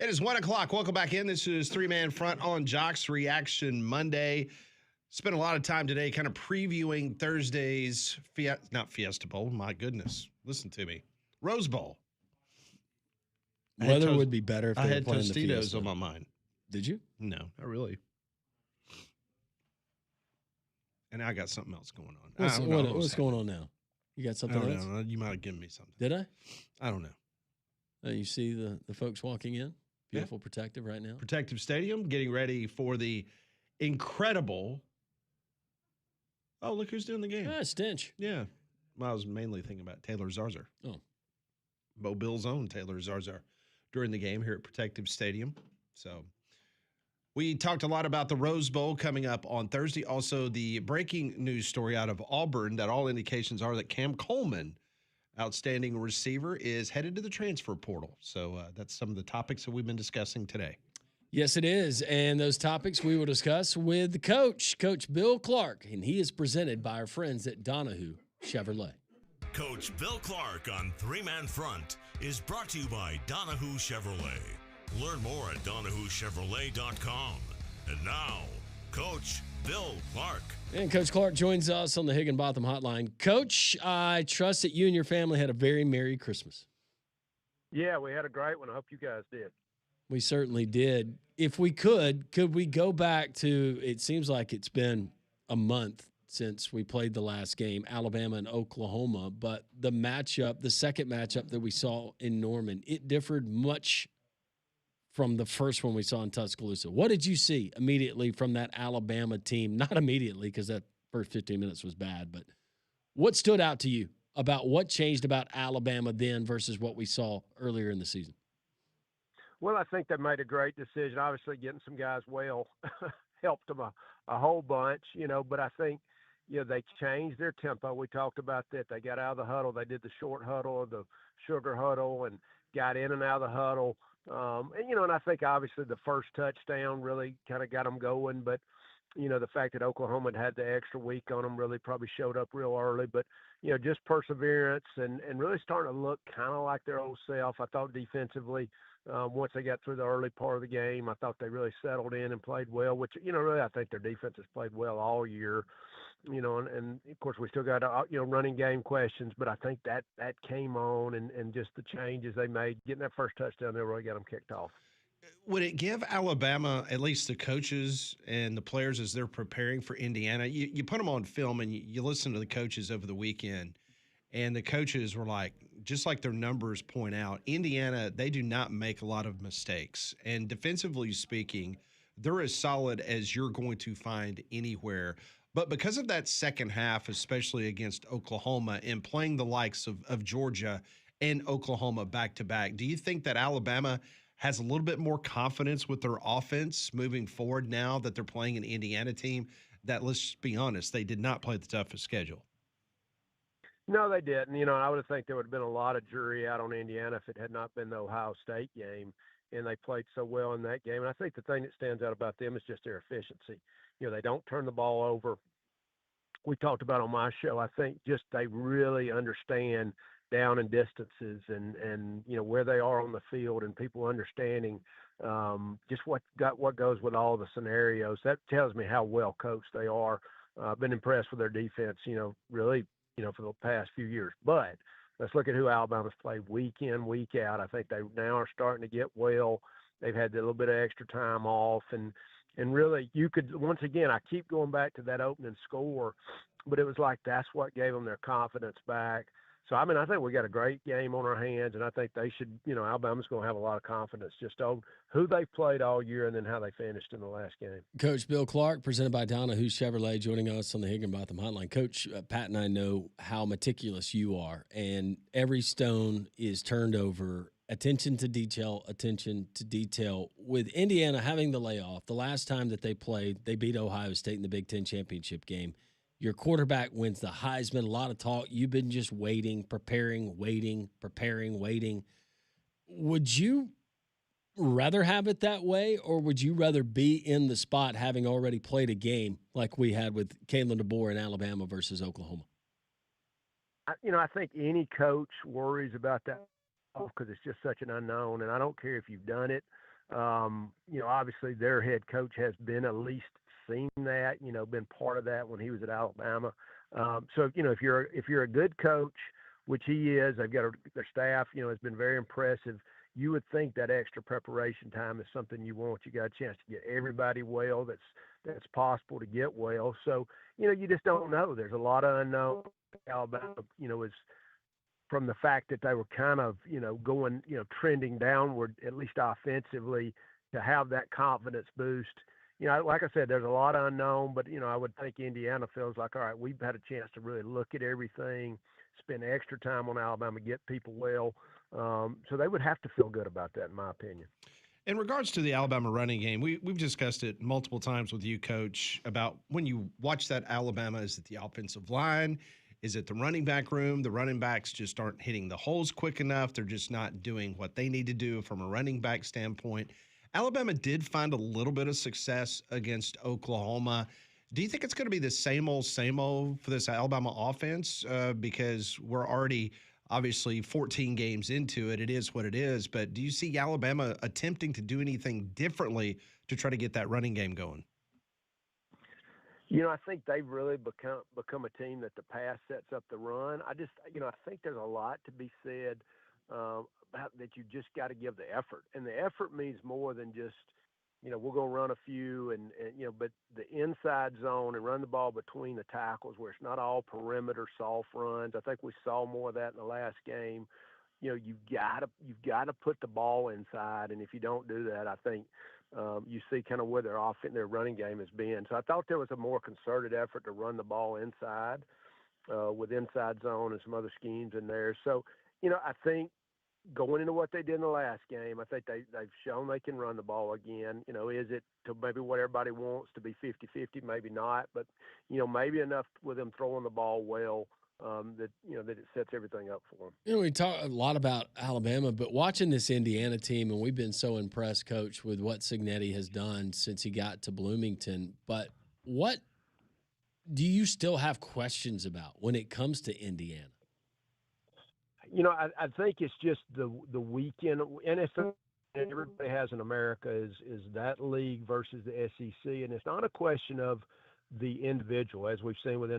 It is 1 o'clock. Welcome back in. This is Three Man Front on Jocks Reaction Monday. Spent a lot of time today kind of previewing Thursday's, not Fiesta Bowl, my goodness. Listen to me. Rose Bowl. Weather would be better if I they were had playing the Tostitos Fiesta. on my mind. Did you? No, not really. And I got something else going on. What's going on now? You got something else? Know. You might have given me something. Did I? I don't know. You see the folks walking in? Beautiful, Protective right now. Protective Stadium, getting ready for the incredible. Oh, look who's doing the game. Stench. Yeah. Well, I was mainly thinking about Taylor Zarzour. Oh. Mobile's own Taylor Zarzour during the game here at Protective Stadium. So we talked a lot about the Rose Bowl coming up on Thursday. Also, the breaking news story out of Auburn that all indications are that Cam Coleman, outstanding receiver, is headed to the transfer portal. So that's some of the topics that we've been discussing today. Yes, it is. And those topics we will discuss with the coach, Coach Bill Clark. And he is presented by our friends at Donahue Chevrolet. Coach Bill Clark on Three Man Front is brought to you by Donahue Chevrolet. Learn more at DonahueChevrolet.com. And now, Coach Bill Clark. And Coach Clark joins us on the Higginbotham Hotline. Coach, I trust that you and your family had a very Merry Christmas. Yeah, we had a great one. I hope you guys did. We certainly did. If we could we go back to, it seems like it's been a month since we played the last game, Alabama and Oklahoma, but the matchup, the second matchup that we saw in Norman, it differed much from the first one we saw in Tuscaloosa. What did you see immediately from that Alabama team? Not immediately, because that first 15 minutes was bad, but what stood out to you about what changed about Alabama then versus what we saw earlier in the season? Well, I think they made a great decision. Obviously, getting some guys well helped them a whole bunch, but I think, they changed their tempo. We talked about that. They got out of the huddle. They did the short huddle or the sugar huddle and got in and out of the huddle. And I think obviously the first touchdown really kind of got them going. But, the fact that Oklahoma had the extra week on them really probably showed up real early. But, just perseverance and really starting to look kind of like their old self. I thought defensively, once they got through the early part of the game, I thought they really settled in and played well, which, really I think their defense has played well all year. And of course we still got, running game questions, but I think that came on and just the changes they made, getting that first touchdown, they really got them kicked off. Would it give Alabama, at least the coaches and the players as they're preparing for Indiana, you put them on film and you listen to the coaches over the weekend, and the coaches were like, just like their numbers point out, Indiana, they do not make a lot of mistakes. And defensively speaking, they're as solid as you're going to find anywhere. But because of that second half, especially against Oklahoma and playing the likes of Georgia and Oklahoma back-to-back, do you think that Alabama has a little bit more confidence with their offense moving forward now that they're playing an Indiana team that, let's be honest, they did not play the toughest schedule? No, they didn't. I would think there would have been a lot of jury out on Indiana if it had not been the Ohio State game, and they played so well in that game. And I think the thing that stands out about them is just their efficiency. They don't turn the ball over. We talked about on my show, I think just they really understand down and distances and where they are on the field and people understanding just what goes with all the scenarios. That tells me how well coached they are. I've been impressed with their defense, really, for the past few years. But let's look at who Alabama's played week in, week out. I think they now are starting to get well. They've had a little bit of extra time off and really, you could, once again, I keep going back to that opening score, but it was like that's what gave them their confidence back. So, I think we got a great game on our hands, and I think they should, Alabama's going to have a lot of confidence just on who they played all year and then how they finished in the last game. Coach Bill Clark, presented by Donahue Chevrolet, joining us on the Higginbotham Hotline. Coach, Pat and I know how meticulous you are, and every stone is turned over. Attention to detail. With Indiana having the layoff, the last time that they played, they beat Ohio State in the Big Ten championship game. Your quarterback wins the Heisman. A lot of talk. You've been just waiting, preparing, waiting. Would you rather have it that way, or would you rather be in the spot having already played a game like we had with Kalen DeBoer in Alabama versus Oklahoma? I think any coach worries about that because it's just such an unknown, and I don't care if you've done it Obviously their head coach has been at least seen that, been part of that when he was at Alabama. So if you're a good coach, which he is, they've got their staff, has been very impressive. You would think that extra preparation time is something you want. You got a chance to get everybody well that's possible to get well. So you just don't know. There's a lot of unknown. Alabama, is from the fact that they were kind of, going, trending downward, at least offensively, to have that confidence boost. Like I said, there's a lot of unknown, but, I would think Indiana feels like, all right, we've had a chance to really look at everything, spend extra time on Alabama, get people well. So they would have to feel good about that, in my opinion. In regards to the Alabama running game, we've discussed it multiple times with you, Coach, about when you watch that Alabama, is it the offensive line? Is it the running back room? The running backs just aren't hitting the holes quick enough. They're just not doing what they need to do from a running back standpoint. Alabama did find a little bit of success against Oklahoma. Do you think it's going to be the same old for this Alabama offense? Because we're already obviously 14 games into it. It is what it is. But do you see Alabama attempting to do anything differently to try to get that running game going? I think they've really become a team that the pass sets up the run. I think there's a lot to be said about that. You just got to give the effort, and the effort means more than just, we're going to run a few but the inside zone and run the ball between the tackles where it's not all perimeter soft runs. I think we saw more of that in the last game. You've got to put the ball inside, and if you don't do that, I think you see kind of where their running game has been. So I thought there was a more concerted effort to run the ball inside with inside zone and some other schemes in there. So, I think going into what they did in the last game, I think they've shown they can run the ball again. Is it to maybe what everybody wants to be 50-50? Maybe not, but, maybe enough with them throwing the ball well that it sets everything up for them. We talk a lot about Alabama, but watching this Indiana team, and we've been so impressed, Coach, with what Cignetti has done since he got to Bloomington. But what do you still have questions about when it comes to Indiana? I think it's just the weekend. NFL, everybody has in America is that league versus the SEC, and it's not a question of the individual, as we've seen with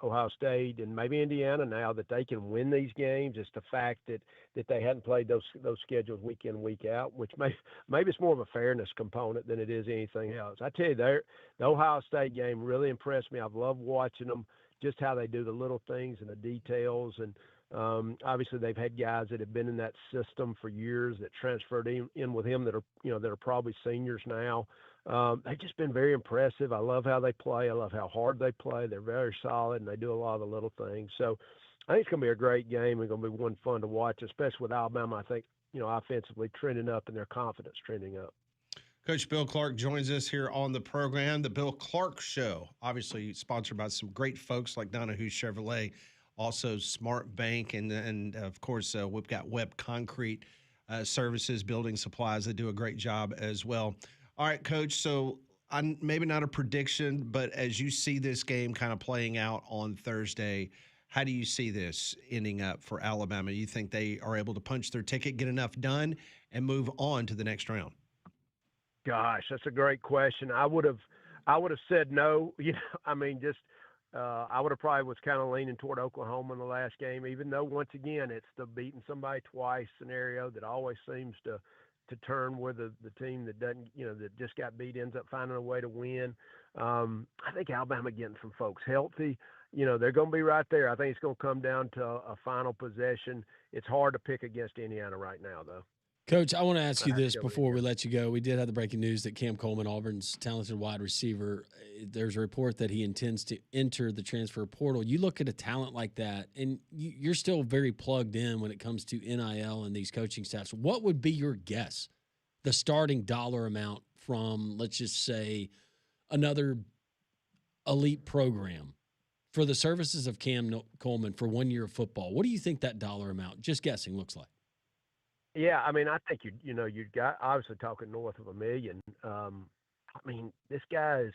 Ohio State and maybe Indiana now, that they can win these games. It's the fact that they hadn't played those schedules week in, week out, which maybe it's more of a fairness component than it is anything else. I tell you, the Ohio State game really impressed me. I've loved watching them, just how they do the little things and the details. And obviously they've had guys that have been in that system for years that transferred in with him that are probably seniors now. They've just been very impressive. I love how they play. I love how hard they play. They're very solid, and they do a lot of the little things. So I think it's going to be a great game and going to be one fun to watch, especially with Alabama, I think, offensively trending up and their confidence trending up. Coach Bill Clark joins us here on the program, The Bill Clark Show, obviously sponsored by some great folks like Donahue Chevrolet, also Smart Bank, and of course, we've got Webb Concrete Services, building supplies that do a great job as well. All right, Coach, so maybe not a prediction, but as you see this game kind of playing out on Thursday, how do you see this ending up for Alabama? You think they are able to punch their ticket, get enough done, and move on to the next round? Gosh, that's a great question. I would have said no. I would have probably was kind of leaning toward Oklahoma in the last game, even though once again it's the beating somebody twice scenario that always seems to turn where the team that doesn't, that just got beat ends up finding a way to win. I think Alabama getting some folks healthy. They're going to be right there. I think it's going to come down to a final possession. It's hard to pick against Indiana right now, though. Coach, I want to ask you this before we let you go. We did have the breaking news that Cam Coleman, Auburn's talented wide receiver, there's a report that he intends to enter the transfer portal. You look at a talent like that, and you're still very plugged in when it comes to NIL and these coaching staffs. What would be your guess, the starting dollar amount from, let's just say, another elite program for the services of Cam Coleman for 1 year of football? What do you think that dollar amount, just guessing, looks like? Yeah, I think you've got obviously talking north of $1 million. This guy is.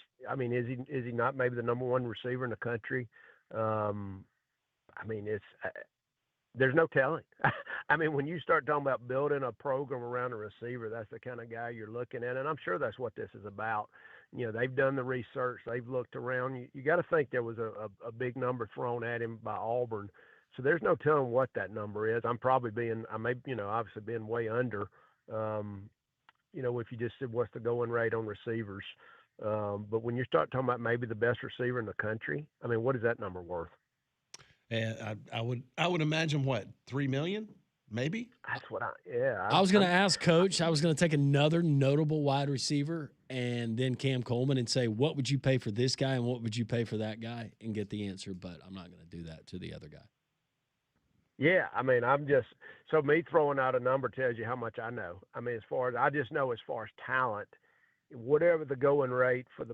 Is he not maybe the number one receiver in the country? It's there's no telling. I mean, when you start talking about building a program around a receiver, that's the kind of guy you're looking at, and I'm sure that's what this is about. You know, they've done the research, they've looked around. You got to think there was a big number thrown at him by Auburn, so there's no telling what that number is. I may, obviously being way under. If you just said what's the going rate on receivers, but when you start talking about maybe the best receiver in the country, I mean, what is that number worth? And I would imagine what, 3 million, maybe. That's what I was going to ask Coach. I was going to take another notable wide receiver and then Cam Coleman and say, what would you pay for this guy and what would you pay for that guy, and get the answer. But I'm not going to do that to the other guy. Yeah, I mean, me throwing out a number tells you how much I know. I mean, I just know as far as talent, whatever the going rate for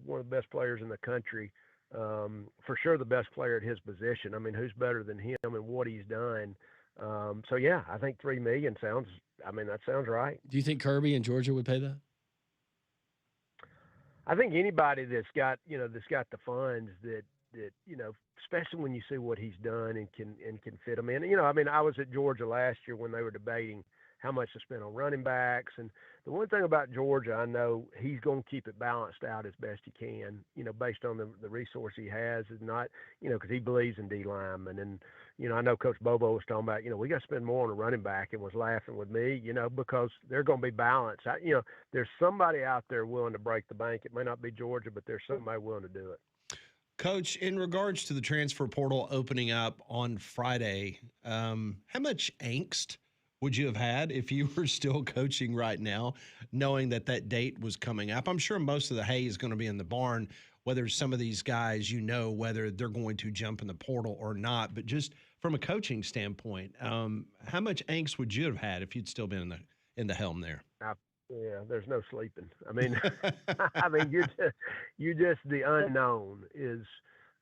one of the best players in the country, for sure the best player at his position. I mean, who's better than him and what he's done? So yeah, I think 3 million that sounds right. Do you think Kirby and Georgia would pay that? I think anybody that's got the funds that especially when you see what he's done and can fit them in. I was at Georgia last year when they were debating how much to spend on running backs. And the one thing about Georgia, I know he's going to keep it balanced out as best he can, based on the resource he has, and not, because he believes in D linemen. And, I know Coach Bobo was talking about, we got to spend more on a running back, and was laughing with me, because they're going to be balanced. There's somebody out there willing to break the bank. It may not be Georgia, but there's somebody willing to do it. Coach, in regards to the transfer portal opening up on Friday, how much angst would you have had if you were still coaching right now, knowing that date was coming up? I'm sure most of the hay is going to be in the barn, whether some of these guys, whether they're going to jump in the portal or not. But just from a coaching standpoint, how much angst would you have had if you'd still been in the helm there? Yeah, there's no sleeping. I mean, you just the unknown is,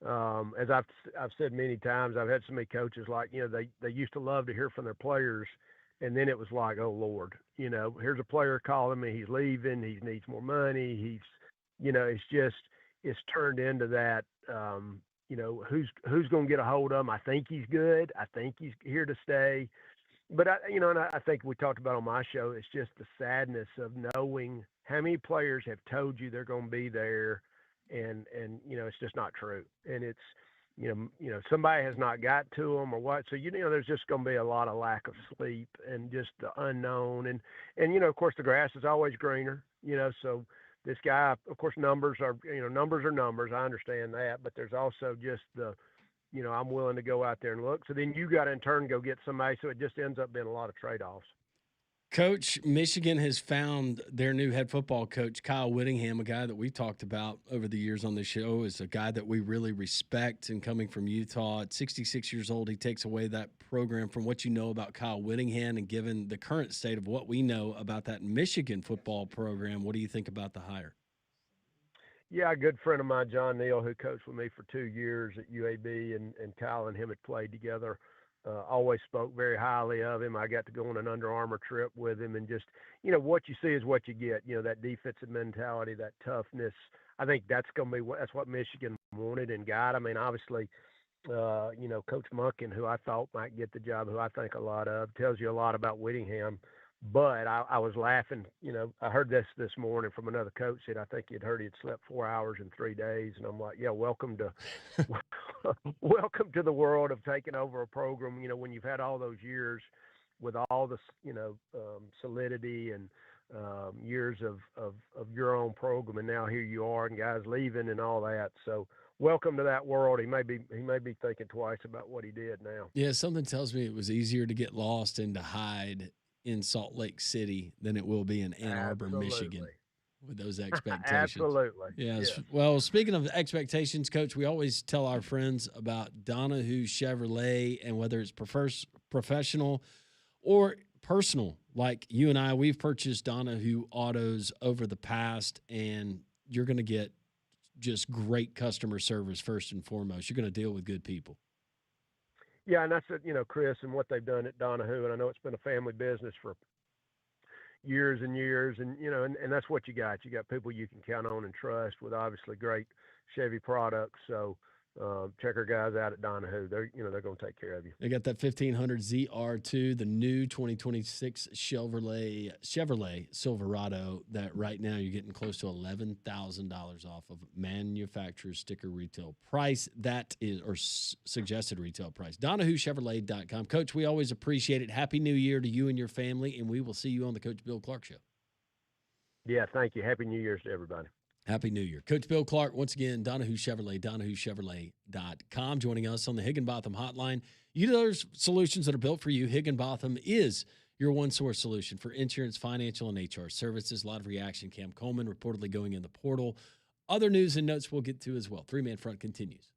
as I've said many times. I've had so many coaches they used to love to hear from their players, and then it was like, oh Lord, here's a player calling me, he's leaving, he needs more money, it's turned into that. Who's going to get a hold of him? I think he's good. I think he's here to stay. But I think we talked about on my show, it's just the sadness of knowing how many players have told you they're going to be there, and it's just not true. And it's somebody has not got to them or what. So there's just going to be a lot of lack of sleep and just the unknown. And of course the grass is always greener. So this guy, of course, numbers are numbers. I understand that, but there's also just the I'm willing to go out there and look. So then you got to in turn go get somebody. So it just ends up being a lot of trade-offs. Coach, Michigan has found their new head football coach, Kyle Whittingham, a guy that we've talked about over the years on the show, is a guy that we really respect, and coming from Utah at 66 years old, he takes away that program. From what you know about Kyle Whittingham and given the current state of what we know about that Michigan football program, what do you think about the hire? Yeah, a good friend of mine, John Neal, who coached with me for 2 years at UAB, and Kyle and him had played together. Always spoke very highly of him. I got to go on an Under Armour trip with him, and just, what you see is what you get. That defensive mentality, that toughness. I think that's what Michigan wanted and got. I mean, obviously, Coach Monken, who I thought might get the job, who I think a lot of, tells you a lot about Whittingham. But I was laughing, I heard this morning from another coach that I think he'd heard he had slept 4 hours in 3 days. And I'm like, yeah, welcome to the world of taking over a program, when you've had all those years with all the, solidity and years of your own program. And now here you are and guys leaving and all that. So welcome to that world. He may be thinking twice about what he did now. Yeah, something tells me it was easier to get lost and to hide in Salt Lake City than it will be in Ann Arbor, Michigan, with those expectations. Absolutely. Yes. Well, speaking of expectations, Coach, we always tell our friends about Donahue Chevrolet, and whether it's professional or personal, like you and I, we've purchased Donahue autos over the past, and you're going to get just great customer service first and foremost. You're going to deal with good people. Yeah, and that's Chris, and what they've done at Donahue, and I know it's been a family business for years and years, and and that's what you got. You got people you can count on and trust with obviously great Chevy products. So check our guys out at Donahue. They're going to take care of you. They got that 1500 ZR2, the new 2026 Chevrolet Silverado that right now you're getting close to $11,000 off of manufacturer's sticker retail price. That is, or suggested retail price. DonahueChevrolet.com. Coach, we always appreciate it. Happy New Year to you and your family, and we will see you on the Coach Bill Clark Show. Yeah, thank you. Happy New Year's to everybody. Happy New Year. Coach Bill Clark, once again, Donahue Chevrolet, DonahueChevrolet.com, joining us on the Higginbotham hotline. You know, there's solutions that are built for you. Higginbotham is your one-source solution for insurance, financial, and HR services. A lot of reaction. Cam Coleman reportedly going in the portal. Other news and notes we'll get to as well. Three-Man Front continues.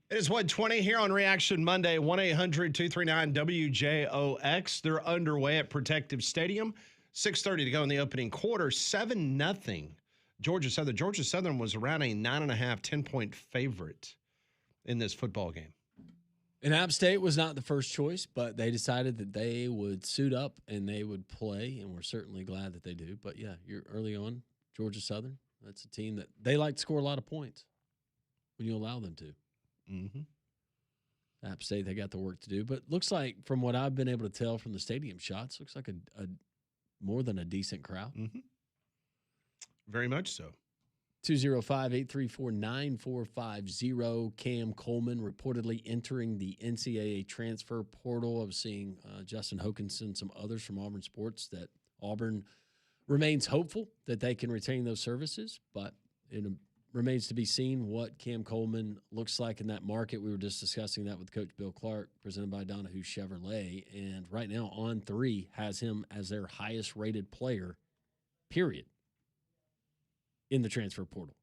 It is 1:20 here on Reaction Monday, 1-800-239-WJOX. They're underway at Protective Stadium. 6:30 to go in the opening quarter. 7-0. Georgia Southern. Georgia Southern was around a 9.5, 10-point favorite in this football game. And App State was not the first choice, but they decided that they would suit up and they would play, and we're certainly glad that they do. But, yeah, you're early on, Georgia Southern, that's a team that they like to score a lot of points when you allow them to. Mm-hmm. App State, they got the work to do. But looks like, from what I've been able to tell from the stadium shots, looks like a more than a decent crowd. Mm-hmm. Very much so. 205-834-9450. Cam Coleman reportedly entering the NCAA transfer portal. I was seeing Justin Hokanson, some others from Auburn Sports, that Auburn remains hopeful that they can retain those services, but it remains to be seen what Cam Coleman looks like in that market. We were just discussing that with Coach Bill Clark, presented by Donahue Chevrolet, and right now On3 has him as their highest rated player, period, in the transfer portal.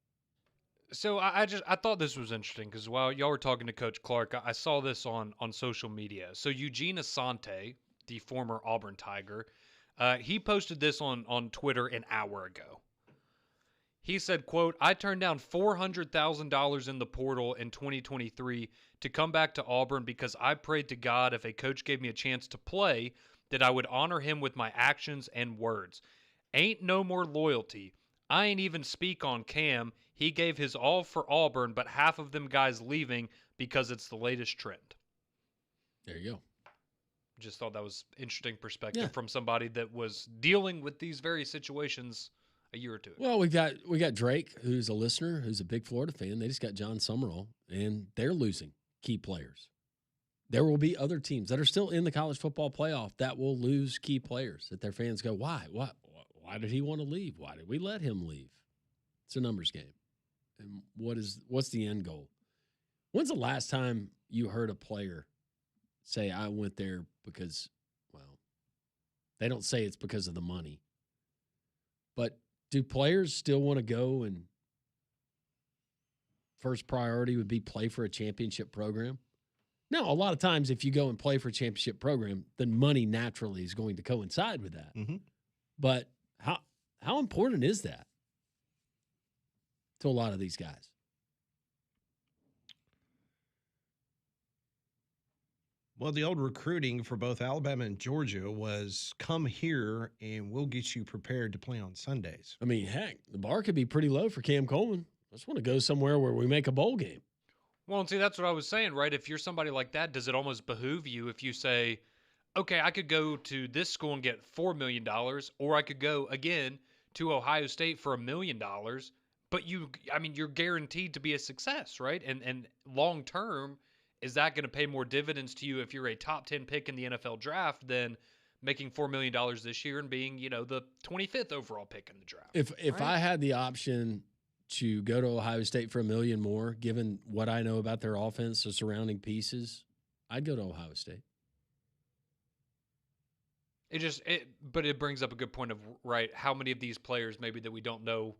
So I thought this was interesting because while y'all were talking to Coach Clark, I saw this on social media. So Eugene Asante, the former Auburn Tiger, he posted this on Twitter an hour ago. He said, quote, "I turned down $400,000 in the portal in 2023 to come back to Auburn because I prayed to God if a coach gave me a chance to play that I would honor him with my actions and words. Ain't no more loyalty. I ain't even speak on Cam. He gave his all for Auburn, but half of them guys leaving because it's the latest trend." There you go. Just thought that was interesting perspective Yeah. from somebody that was dealing with these very situations a year or two ago. Well, we got Drake, who's a listener, who's a big Florida fan. They just got John Summerall, and they're losing key players. There will be other teams that are still in the college football playoff that will lose key players, that their fans go, why? Why did he want to leave? Why did we let him leave? It's a numbers game. And what's the end goal? When's the last time you heard a player say, I went there because, well, they don't say it's because of the money. But do players still want to go and first priority would be play for a championship program? Now, a lot of times if you go and play for a championship program, then money naturally is going to coincide with that. Mm-hmm. But how important is that to a lot of these guys? Well, the old recruiting for both Alabama and Georgia was come here and we'll get you prepared to play on Sundays. I mean, heck, the bar could be pretty low for Cam Coleman. I just want to go somewhere where we make a bowl game. Well, and see, that's what I was saying, right? If you're somebody like that, does it almost behoove you if you say, okay, I could go to this school and get $4 million, or I could go, again, to Ohio State for $1 million, but you're guaranteed to be a success, right? And long term, is that going to pay more dividends to you if you're a top 10 pick in the NFL draft than making $4 million this year and being, the 25th overall pick in the draft? If right? I had the option to go to Ohio State for $1 million more, given what I know about their offense, the surrounding pieces, I'd go to Ohio State. But it brings up a good point of, right, how many of these players maybe that we don't know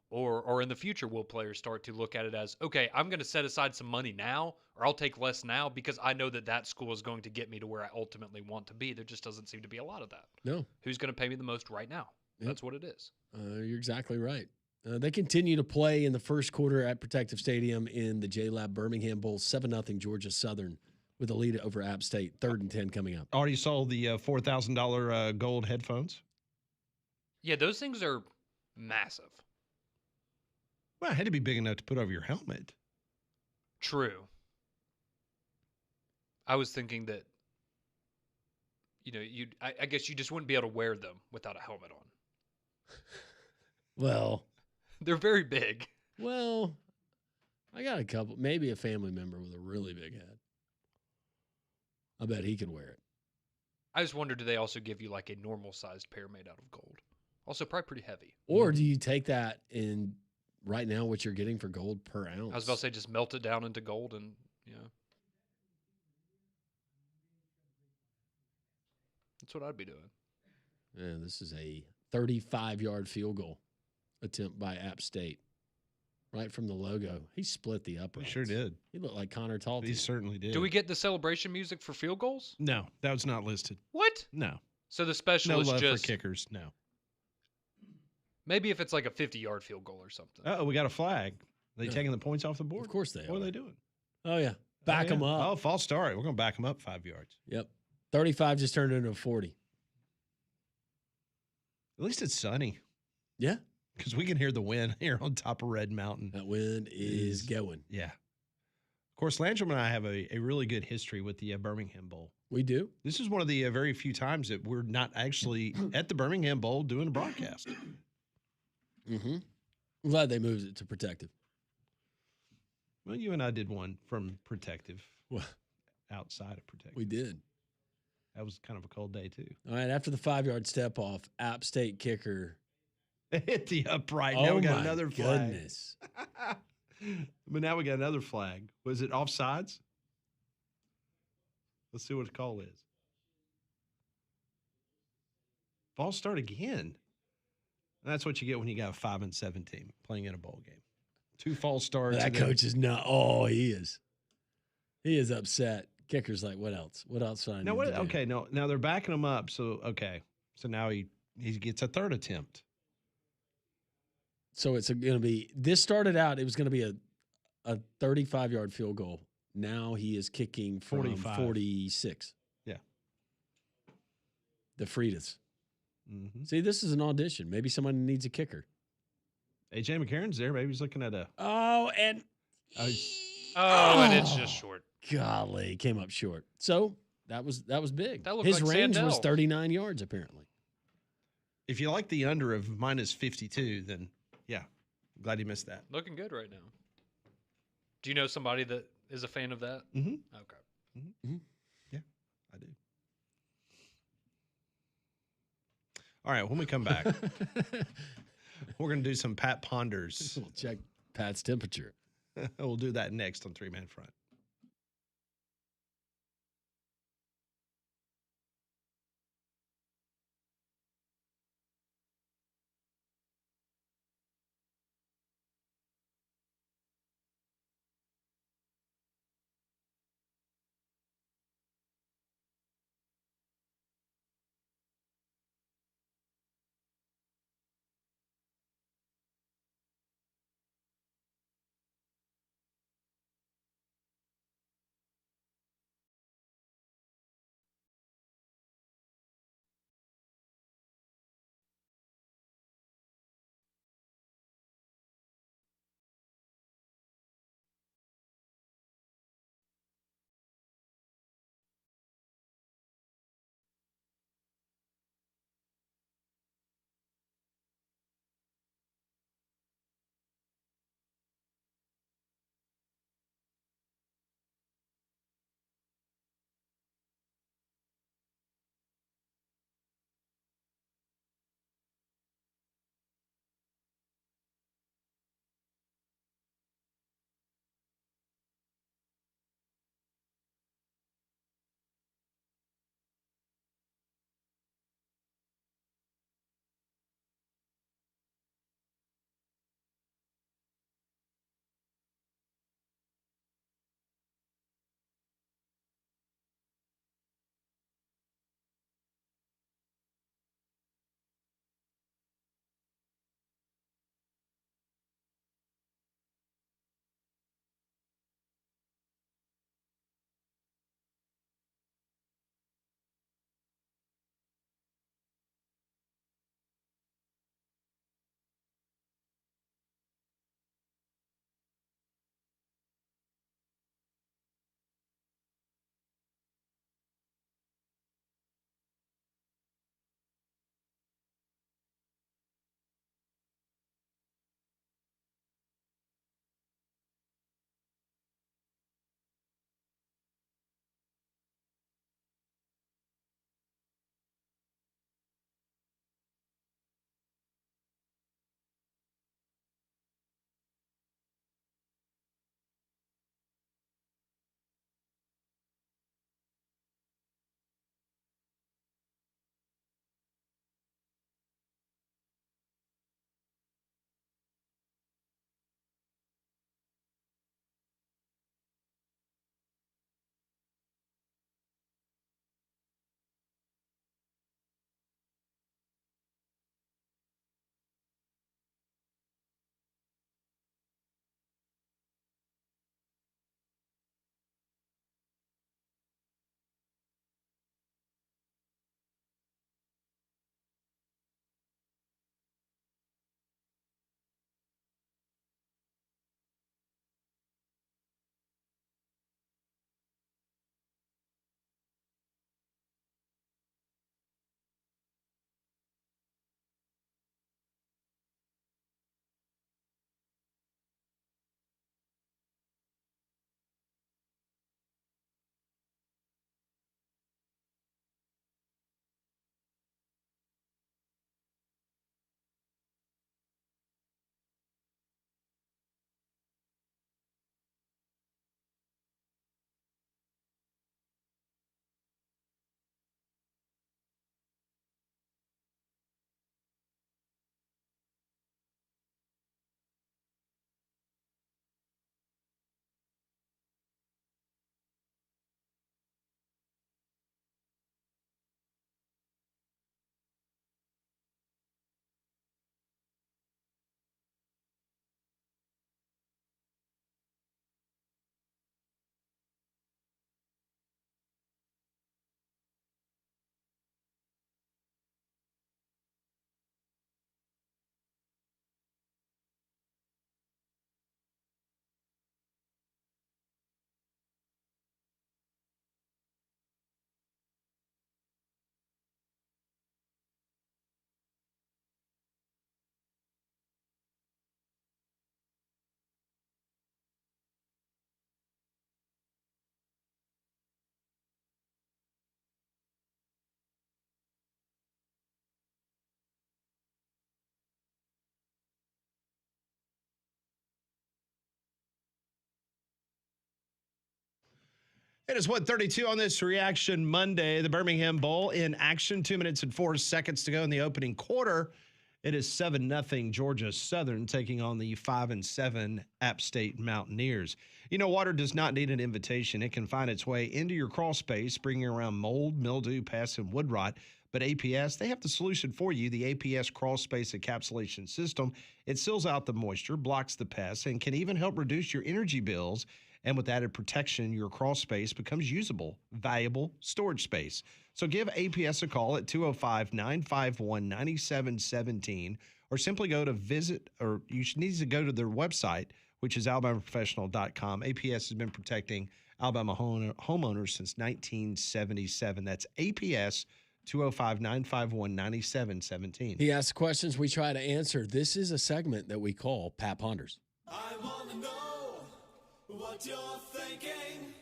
or in the future will players start to look at it as, okay, I'm going to set aside some money now, or I'll take less now because I know that school is going to get me to where I ultimately want to be. There just doesn't seem to be a lot of that. No. Who's going to pay me the most right now? Yep. That's what it is. You're exactly right. They continue to play in the first quarter at Protective Stadium in the J-Lab Birmingham Bowl, 7-0 Georgia Southern with a lead over App State, 3rd and 10 coming up. Already sold the $4,000 gold headphones? Yeah, those things are massive. Well, it had to be big enough to put over your helmet. True. I was thinking that, I guess you just wouldn't be able to wear them without a helmet on. Well, they're very big. Well, I got a couple, maybe a family member with a really big head. I bet he could wear it. I just wonder, do they also give you like a normal sized pair made out of gold? Also probably pretty heavy. Or do you take that and right now what you're getting for gold per ounce? I was about to say just melt it down into gold and, that's what I'd be doing. Yeah, this is a 35-yard field goal attempt by App State. Right from the logo. He split the uprights. He sure did. He looked like Connor Talty. He certainly did. Do we get the celebration music for field goals? No, that was not listed. What? No. So the No specialist love just for kickers. No. maybe if it's like a 50-yard field goal or something. Oh, we got a flag. They Yeah. taking the points off the board? Of course they What are. are they doing? Oh, yeah. Back them up. Oh, false start. We're going to back them up 5 yards. Yep. 35 just turned into a 40. At least it's sunny Yeah. because we can hear the wind here on top of Red Mountain. That wind is going. Yeah. Of course, Landrum and I have a really good history with the Birmingham Bowl. We do. This is one of the very few times that we're not actually at the Birmingham Bowl doing a broadcast. Mm-hmm. I'm glad they moved it to Protective. Well, you and I did one from Protective, Well, outside of Protective. we did. That was kind of a cold day, too. All right. After the 5-yard step off, App State kicker. Hit the upright. Now we got another flag. Goodness. But now we got another flag. Was it offsides? Let's see what the call is. False start again. That's what you get when you got a 5-7 team playing in a bowl game. 2 false starts. That and then- coach is not. Oh, he is. He is upset. Kicker's like, what else? What else? Do I Now need what? to do? Okay, no. Now they're backing him up. So so now he gets a third attempt. So it's going to be. This started out. It was going to be a 35-yard field goal. Now he is kicking from 45. 46. Yeah. The Fridas. Mm-hmm. See, this is an audition. Maybe someone needs a kicker. AJ McCarron's there. Maybe he's looking at a. Oh, and And it's just short. golly, came up short. So that was big. That looked His like range was Sandell. 39 yards apparently. If you like the under of -52, then yeah, glad you missed that. Looking good right now. Do you know somebody that is a fan of that? Mm-hmm. Okay. I do. All right, when we come back, we're going to do some Pat Ponders. We'll check Pat's temperature. We'll do that next on 3-Man Front. It is 1:32 on this Reaction Monday. The Birmingham Bowl in action. 2 minutes and 4 seconds to go in the opening quarter. It is 7-0 Georgia Southern taking on the 5-7 App State Mountaineers. You know, water does not need an invitation. It can find its way into your crawl space, bringing around mold, mildew, pests, and wood rot. But APS, they have the solution for you, the APS Crawl Space Encapsulation System. It seals out the moisture, blocks the pests, and can even help reduce your energy bills. And with added protection, your crawl space becomes usable, valuable storage space. So give APS a call at 205-951-9717 or simply go to visit, or you need to go to their website, which is alabamaprofessional.com. APS has been protecting Alabama homeowners since 1977. That's APS, 205-951-9717. He asks questions we try to answer. This is a segment that we call Pat Ponders. I want to know what you're thinking.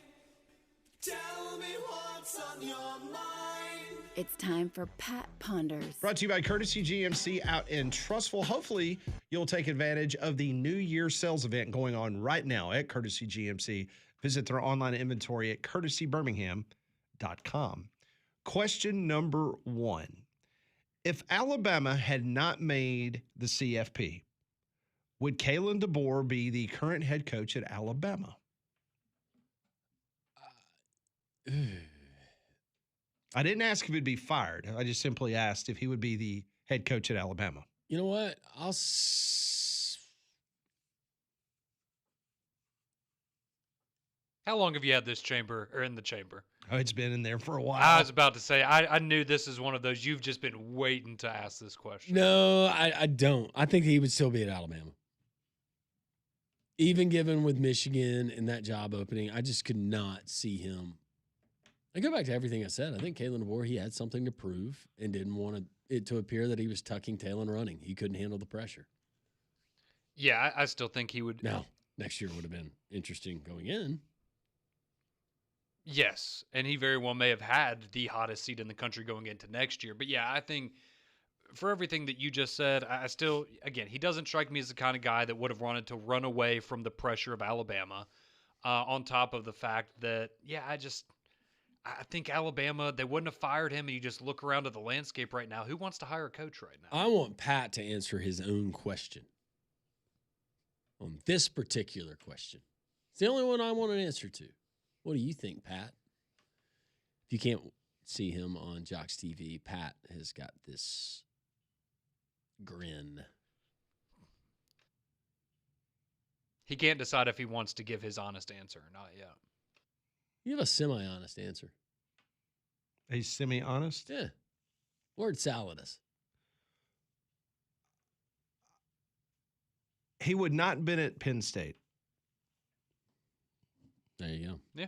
Tell me what's on your mind. It's time for Pat Ponders. Brought to you by Courtesy GMC out in Trussville. Hopefully, you'll take advantage of the New Year sales event going on right now at Courtesy GMC. Visit their online inventory at courtesybirmingham.com. Question number 1. If Alabama had not made the CFP, would Kalen DeBoer be the current head coach at Alabama? I didn't ask if he'd be fired. I just simply asked if he would be the head coach at Alabama. You know what? How long have you had this chamber or in the chamber? Oh, it's been in there for a while. I was about to say, I knew this is one of those you've just been waiting to ask this question. No, I don't. I think he would still be at Alabama. Even given with Michigan and that job opening, I just could not see him. I go back to everything I said. I think Kalen DeBoer, he had something to prove and didn't want it to appear that he was tucking tail and running. He couldn't handle the pressure. Yeah, I still think he would. Now, next year would have been interesting going in. Yes, and he very well may have had the hottest seat in the country going into next year. But yeah, I think for everything that you just said, I still, again, he doesn't strike me as the kind of guy that would have wanted to run away from the pressure of Alabama. On top of the fact that, yeah, I think Alabama, they wouldn't have fired him. And you just look around at the landscape right now. Who wants to hire a coach right now? I want Pat to answer his own question on this particular question. It's the only one I want an answer to. What do you think, Pat? If you can't see him on Jocks TV, Pat has got this grin. He can't decide if he wants to give his honest answer or not yet. You have a semi-honest answer. A semi-honest? Yeah. Word salad us. He would not have been at Penn State. There you go. Yeah.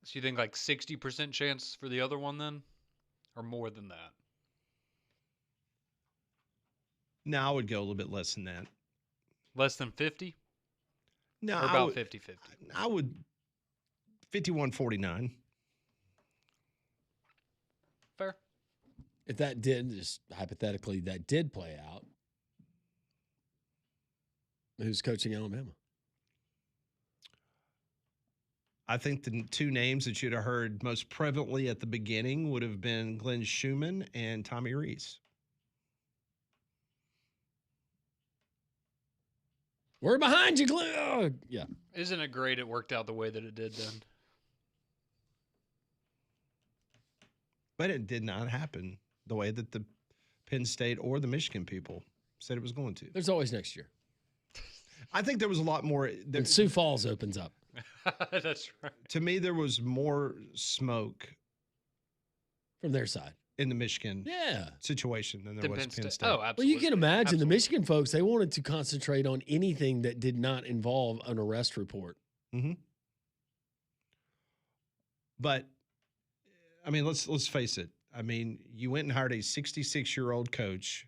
So you think like 60% chance for the other one then? Or more than that? No, I would go a little bit less than that. Less than 50? No, Or about 50-50? I would 51-49. Fair. If that did, just hypothetically, that did play out, who's coaching Alabama? I think the two names that you'd have heard most prevalently at the beginning would have been Glenn Schumann and Tommy Rees. We're behind you, Glenn. Oh, yeah. Isn't it great it worked out the way that it did then? But it did not happen the way that the Penn State or the Michigan people said it was going to. There's always next year. I think there was a lot more. And Sioux Falls opens up. That's right. To me, there was more smoke From their side. in the Michigan Yeah. situation than there The was Penn Penn State. Oh, Well, absolutely. you can imagine the Absolutely. Michigan folks, they wanted to concentrate on anything that did not involve an arrest report. But I mean, let's face it. I mean, you went and hired a 66-year-old coach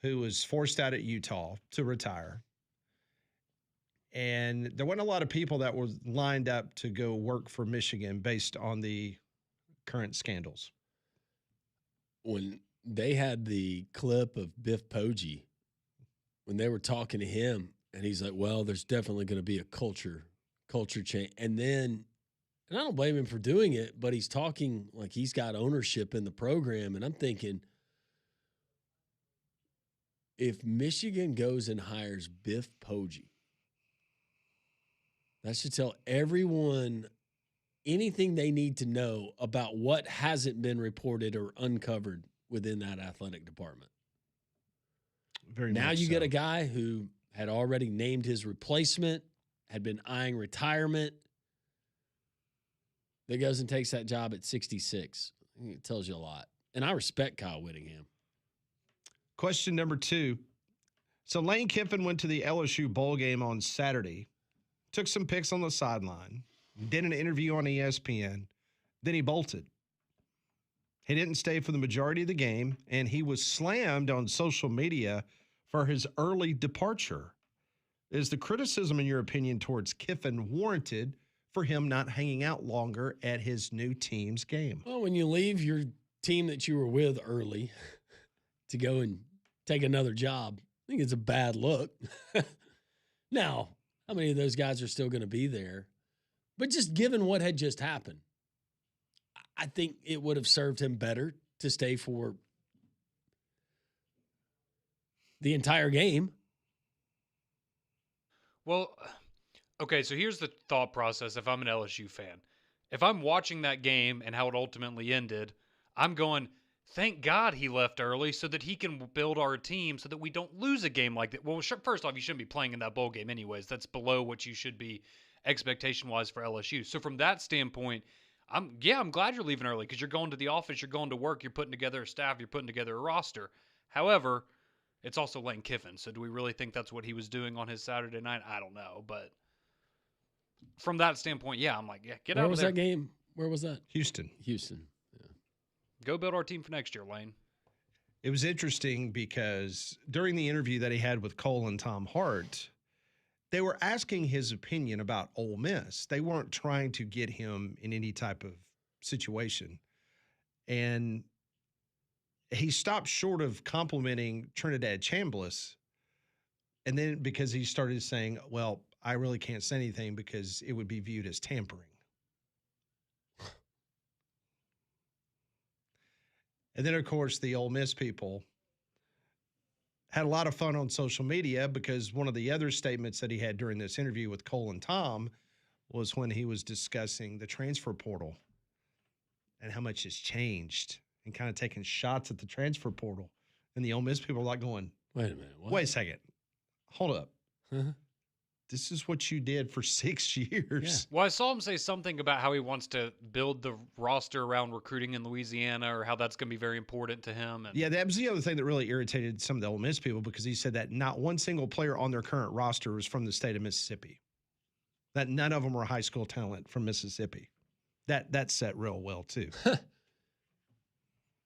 who was forced out at Utah to retire. And there wasn't a lot of people that were lined up to go work for Michigan based on the current scandals. When they had the clip of Biff Poggi when they were talking to him, and he's like, well, there's definitely going to be a culture change. And I don't blame him for doing it, but he's talking like he's got ownership in the program. And I'm thinking, if Michigan goes and hires Biff Poggi, that should tell everyone anything they need to know about what hasn't been reported or uncovered within that athletic department. Very Now much you get so. a guy who had already named his replacement, had been eyeing retirement, that goes and takes that job at 66. I think it tells you a lot. And I respect Kyle Whittingham. Question number 2. So Lane Kiffin went to the LSU bowl game on Saturday, took some pics on the sideline, did an interview on ESPN, then he bolted. He didn't stay for the majority of the game, and he was slammed on social media for his early departure. Is the criticism, in your opinion, towards Kiffin warranted for him not hanging out longer at his new team's game? Well, when you leave your team that you were with early to go and take another job, I think it's a bad look. Now, how many of those guys are still going to be there? But just given what had just happened, I think it would have served him better to stay for the entire game. Well, okay, so here's the thought process if I'm an LSU fan. If I'm watching that game and how it ultimately ended, I'm going, thank God he left early so that he can build our team so that we don't lose a game like that. Well, first off, you shouldn't be playing in that bowl game anyways. That's below what you should be expectation-wise for LSU. So from that standpoint, I'm glad you're leaving early because you're going to the office, you're going to work, you're putting together a staff, you're putting together a roster. However, it's also Lane Kiffin. So do we really think that's what he was doing on his Saturday night? I don't know. But from that standpoint, yeah, I'm like, yeah, get out Where of was there. that game? Where was that? Houston. Houston. Go build our team for next year, Lane. It was interesting because during the interview that he had with Cole and Tom Hart, they were asking his opinion about Ole Miss. They weren't trying to get him in any type of situation. And he stopped short of complimenting Trinidad Chambliss. And then because he started saying, well, I really can't say anything because it would be viewed as tampering. And then, of course, the Ole Miss people had a lot of fun on social media because one of the other statements that he had during this interview with Cole and Tom was when he was discussing the transfer portal and how much has changed and kind of taking shots at the transfer portal. And the Ole Miss people are like going, Wait a minute. What? wait a second. Hold up. Uh-huh. This is what you did for 6 years. Well, I saw him say something about how he wants to build the roster around recruiting in Louisiana or how that's going to be very important to him. And Yeah, that was the other thing that really irritated some of the Ole Miss people because he said that not one single player on their current roster was from the state of Mississippi. That none of them were high school talent from Mississippi. That set real well too.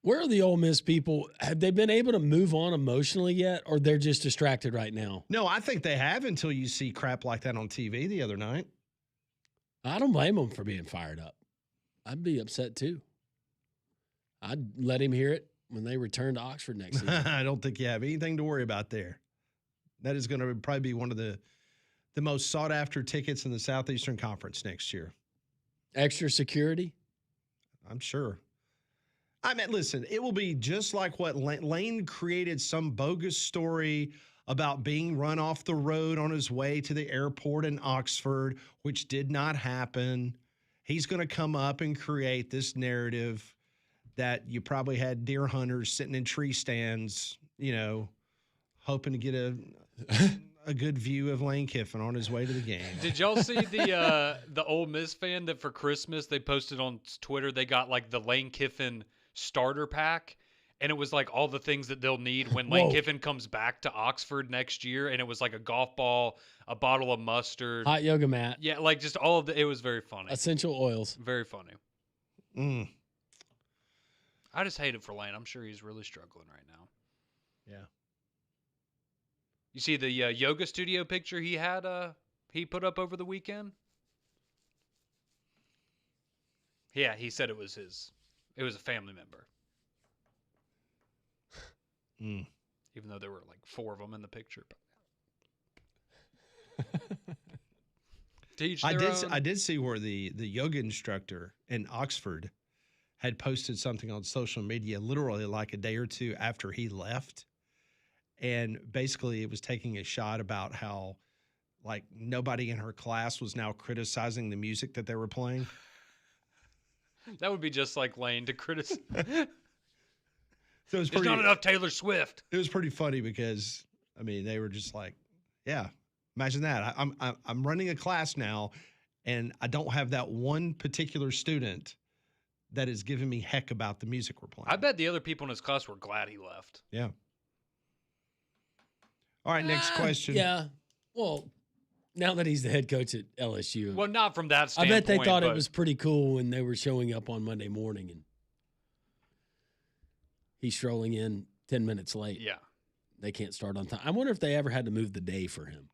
Where are the Ole Miss people? Have they been able to move on emotionally yet, or they're just distracted right now? No, I think they have until you see crap like that on TV the other night. I don't blame them for being fired up. I'd be upset too. I'd let him hear it when they return to Oxford next season. I don't think you have anything to worry about there. That is going to probably be one of the most sought after tickets in the Southeastern Conference next year. Extra security? I'm sure. I mean, listen, it will be just like what Lane created some bogus story about being run off the road on his way to the airport in Oxford, which did not happen. He's going to come up and create this narrative that you probably had deer hunters sitting in tree stands, you know, hoping to get a good view of Lane Kiffin on his way to the game. did y'all see the Ole Miss fan that for Christmas they posted on Twitter? They got like the Lane Kiffin starter pack, and it was like all the things that they'll need when Lane Whoa. Kiffin comes back to Oxford next year. And it was like a golf ball, a bottle of mustard, Hot yoga mat, yeah, like just all of the. It was very funny, essential oils. very funny. Mm, I just hate it for Lane. I'm sure he's really struggling right now. yeah. You see the yoga studio picture he put up over the weekend? Yeah, he said it was a family member. Mm. Even though there were like 4 of them in the picture. But Teach I their did. own. I did see where the yoga instructor in Oxford had posted something on social media, literally like a day or two after he left, and basically it was taking a shot about how like nobody in her class was now criticizing the music that they were playing. That would be just like Lane to criticize. So it was There's pretty. not enough Taylor Swift. It was pretty funny because I mean they were just like, yeah, imagine that. I'm running a class now, and I don't have that one particular student that is giving me heck about the music we're playing. I bet the other people in his class were glad he left. Yeah. All right, next question. Yeah. Well, now that he's the head coach at LSU, Well, not from that I standpoint. bet they thought it but- was pretty cool when they were showing up on Monday morning and he's strolling in 10 minutes late. Yeah. They can't start on time. I wonder if they ever had to move the day for him.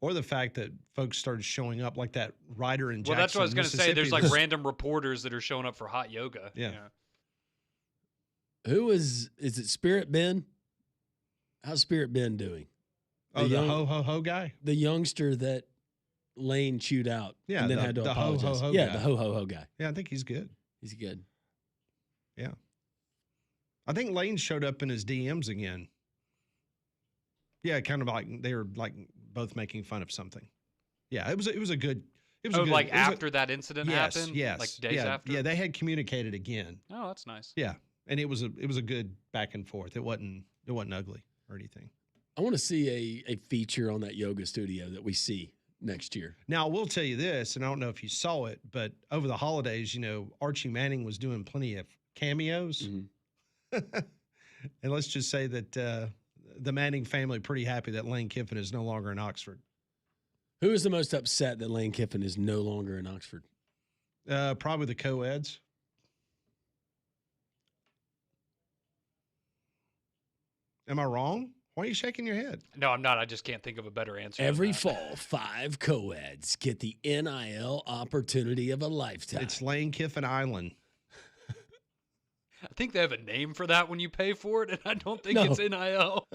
Or the fact that folks started showing up like that writer in Jackson, Well, that's what I was going to say. There's like Mississippi. random reporters that are showing up for hot yoga. Yeah. Who is it Spirit Ben? How's Spirit Ben doing? Oh, the young- ho guy? The youngster that Lane chewed out Yeah, and then the- had to the ho, ho, apologize. ho Yeah, guy. the ho guy. Yeah, I think he's good. He's good. Yeah. I think Lane showed up in his DMs again. Yeah, kind of like they were like both making fun of something. Yeah, it was a good. It was Oh, a good, like it was a- after that incident yes, happened? yes, Like days yeah, after? Yeah, they had communicated again. Oh, that's nice. Yeah, and it was a good back and forth. It wasn't ugly or anything. I want to see a feature on that yoga studio that we see next year. Now, I will tell you this, and I don't know if you saw it, but over the holidays, Archie Manning was doing plenty of cameos. Mhm. And let's just say that the Manning family pretty happy that Lane Kiffin is no longer in Oxford. Who is the most upset that Lane Kiffin is no longer in Oxford? Probably the co-eds. Am I wrong? Why are you shaking your head? No, I'm not. I just can't think of a better answer. than Every that. fall, 5 co-eds get the NIL opportunity of a lifetime. It's Lane Kiffin Island. I think they have a name for that when you pay for it, and I don't think No. it's NIL.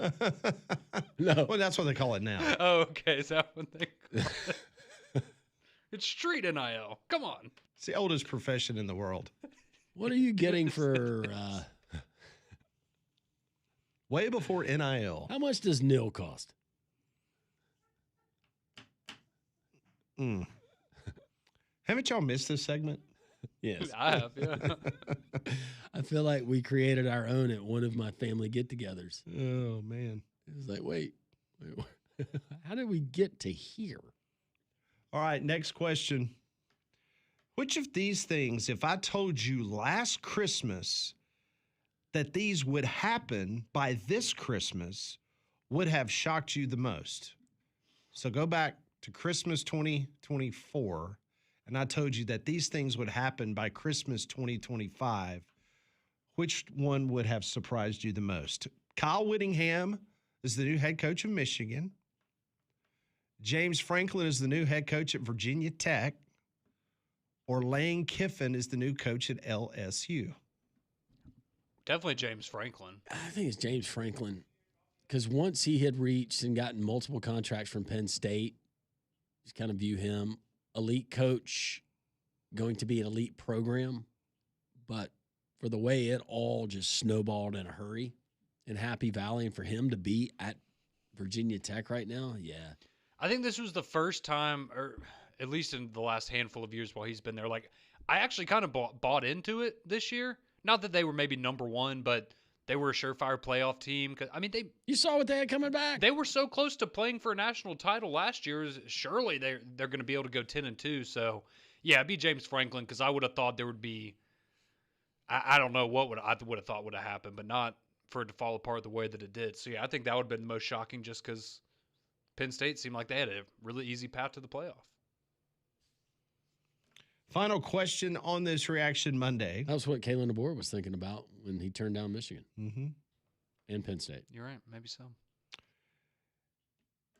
No. Well, that's what they call it now. Oh, okay. Is that what they call it? It's street NIL. Come on. It's the oldest profession in the world. What are you getting for Way before NIL. how much does nil cost? Haven't y'all missed this segment? Yes. I have, yeah. I feel like we created our own at one of my family get-togethers. Oh, man. It was like, wait, how did we get to here? All right, next question. Which of these things, if I told you last Christmas that these would happen by this Christmas, would have shocked you the most? So go back to Christmas 2024, and I told you that these things would happen by Christmas 2025. Which one would have surprised you the most? Kyle Whittingham is the new head coach of Michigan. James Franklin is the new head coach at Virginia Tech. Or Lane Kiffin is the new coach at LSU. Definitely James Franklin. I think it's James Franklin because once he had reached and gotten multiple contracts from Penn State, just kind of view him elite coach, going to be an elite program, but for the way it all just snowballed in a hurry in Happy Valley and for him to be at Virginia Tech right now, yeah. I think this was the first time, or at least in the last handful of years while he's been there, like I actually kind of bought into it this year. Not that they were maybe number one, but they were a surefire playoff team. 'Cause, I mean, You saw what they had coming back. they were so close to playing for a national title last year. Surely they're going to be able to go 10-2. So yeah, it'd be James Franklin because I would have thought there would be. I don't know what I would have thought would have happened, but not for it to fall apart the way that it did. So yeah, I think that would have been the most shocking, just because Penn State seemed like they had a really easy path to the playoff. Final question on this Reaction Monday. That was what Kalen DeBoer was thinking about when he turned down Michigan Mm-hmm. and Penn State. You're right, maybe so.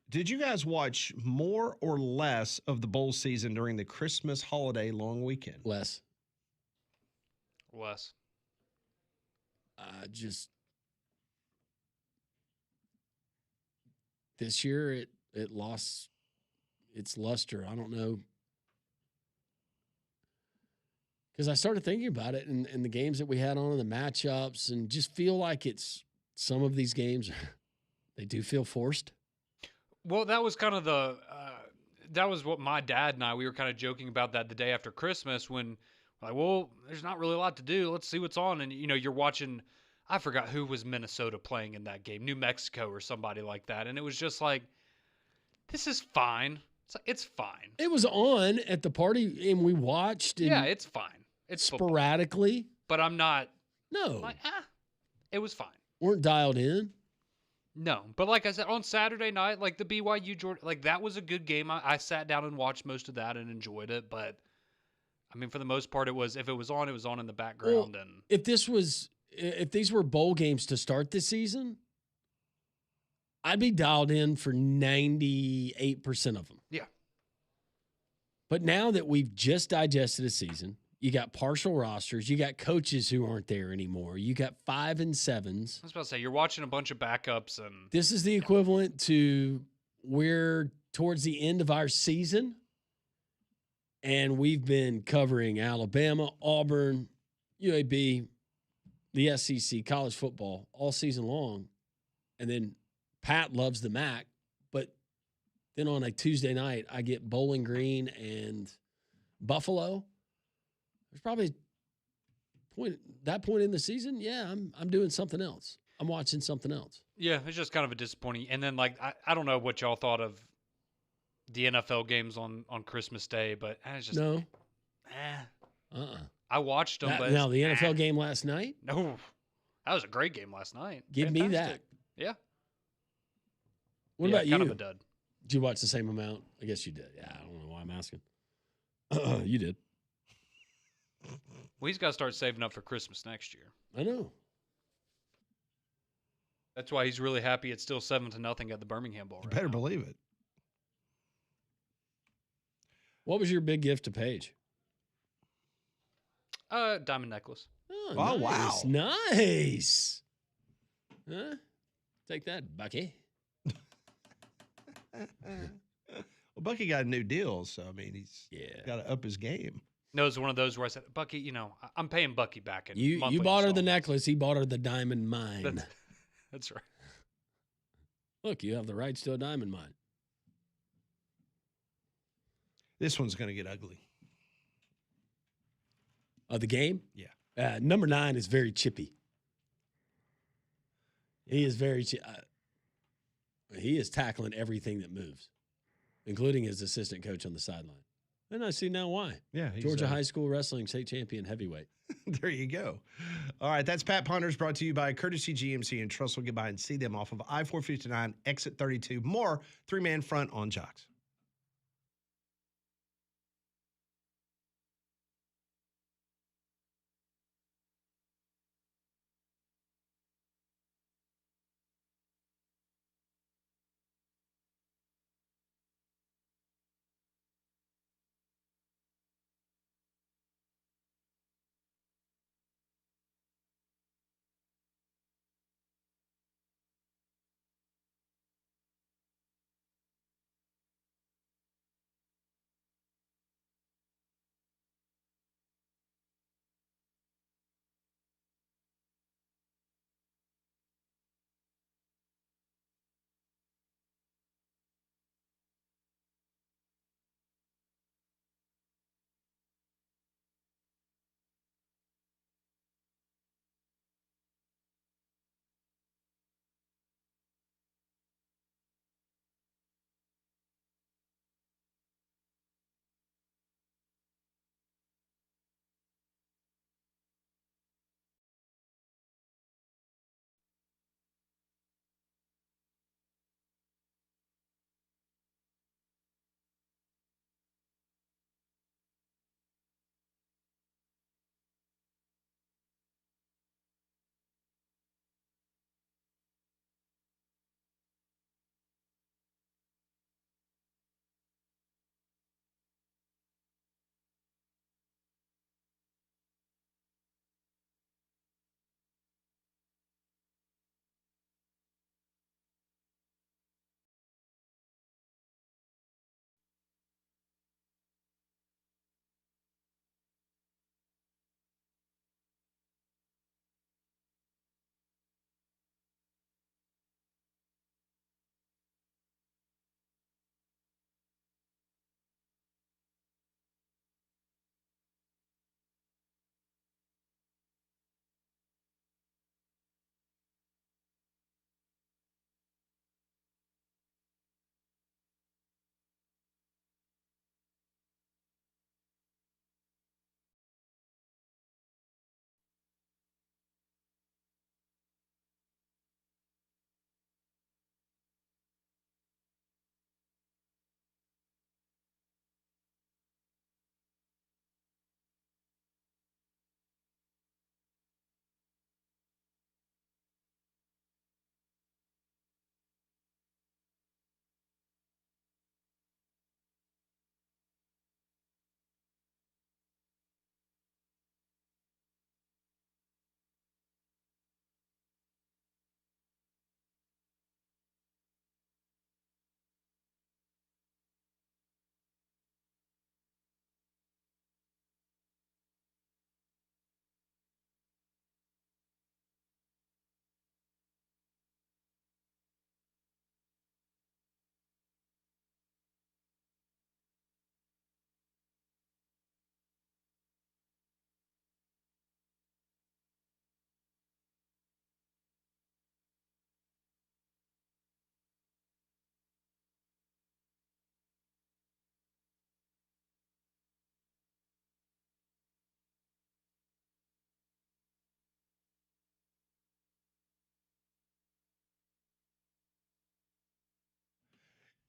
Did you guys watch more or less of the bowl season during the Christmas holiday long weekend? Less. Less. Just this year, it lost its luster. I don't know. Because I started thinking about it and the games that we had on, the matchups, and just feel like it's some of these games, they do feel forced. Well, that was kind of that was what my dad and we were kind of joking about that the day after Christmas when, like, well, there's not really a lot to do. Let's see what's on. And, you're watching, I forgot who was Minnesota playing in that game, New Mexico or somebody like that. And it was just like, this is fine. It's fine. It was on at the party, and we watched. And yeah, it's fine. It's sporadically. Football. But I'm not. No. Like, it was fine. Weren't dialed in. No, but like I said, on Saturday night, like the BYU Georgia, like that was a good game. I sat down and watched most of that and enjoyed it. But I mean, for the most part, if it was on in the background. Well, and if these were bowl games to start this season, I'd be dialed in for 98% of them. Yeah. But now that we've just digested a season, you got partial rosters. You got coaches who aren't there anymore. You got 5 and 7s. I was about to say, you're watching a bunch of backups. And this is the equivalent to we're towards the end of our season, and we've been covering Alabama, Auburn, UAB, the SEC, college football all season long. And then Pat loves the MAC. But then on a Tuesday night, I get Bowling Green and Buffalo. There's probably that point in the season. Yeah, I'm doing something else. I'm watching something else. Yeah, it's just kind of a disappointing. And then like I don't know what y'all thought of the NFL games on Christmas Day, but it's just no. I watched them. But now the NFL game last night. No, that was a great game last night. Give Fantastic. me that. Yeah. What about you? Kind of a dud. Did you watch the same amount? I guess you did. Yeah, I don't know why I'm asking. You did. Well, he's got to start saving up for Christmas next year. I know. That's why he's really happy it's still 7-0 at the Birmingham Bowl. You right better now. believe it. What was your big gift to Paige? Diamond necklace. Oh, Oh, nice. wow. Nice. Huh? Take that, Bucky. Well, Bucky got a new deal, so I mean he's got to up his game. No, it's one of those where I said, Bucky, I'm paying Bucky back. In You monthly bought her the installments. necklace. He bought her the diamond mine. That's right. Look, you have the rights to a diamond mine. This one's going to get ugly. The game? Yeah. Number 9 is very chippy. He is very he is tackling everything that moves, including his assistant coach on the sideline. And I see now why. Yeah. Georgia High School Wrestling State Champion heavyweight. There you go. All right. That's Pat Ponders, brought to you by Courtesy GMC and Trussell. Get by and see them off of I-459, exit 32. More 3-man front on Jocks.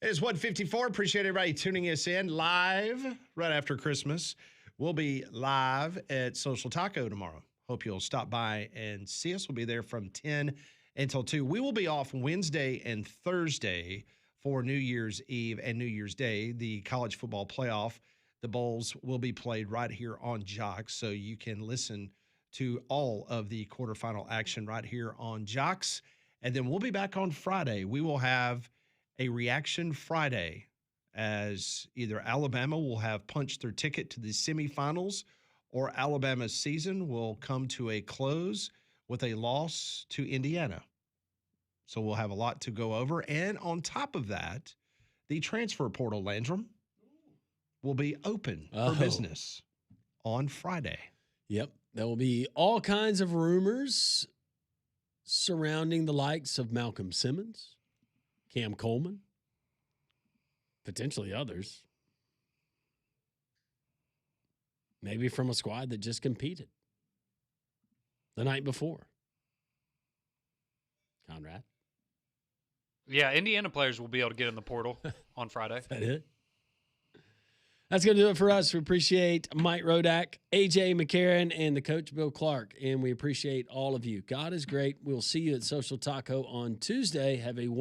It's 154. Appreciate everybody tuning us in live right after Christmas. We'll be live at Social Taco tomorrow. Hope you'll stop by and see us. We'll be there from 10 until 2. We will be off Wednesday and Thursday for New Year's Eve and New Year's Day. The college football playoff, the bowls will be played right here on Jocks, so you can listen to all of the quarterfinal action right here on Jocks. And then we'll be back on Friday. We will have a Reaction Friday as either Alabama will have punched their ticket to the semifinals or Alabama's season will come to a close with a loss to Indiana. So we'll have a lot to go over. And on top of that, the transfer portal, Landrum, will be open for business on Friday. Yep. There will be all kinds of rumors surrounding the likes of Malcolm Simmons, Cam Coleman, potentially others. Maybe from a squad that just competed the night before. Conrad? Yeah, Indiana players will be able to get in the portal on Friday. Is that it? That's going to do it for us. We appreciate Mike Rodak, AJ McCarron, and the coach, Bill Clark. And we appreciate all of you. God is great. We'll see you at Social Taco on Tuesday. Have a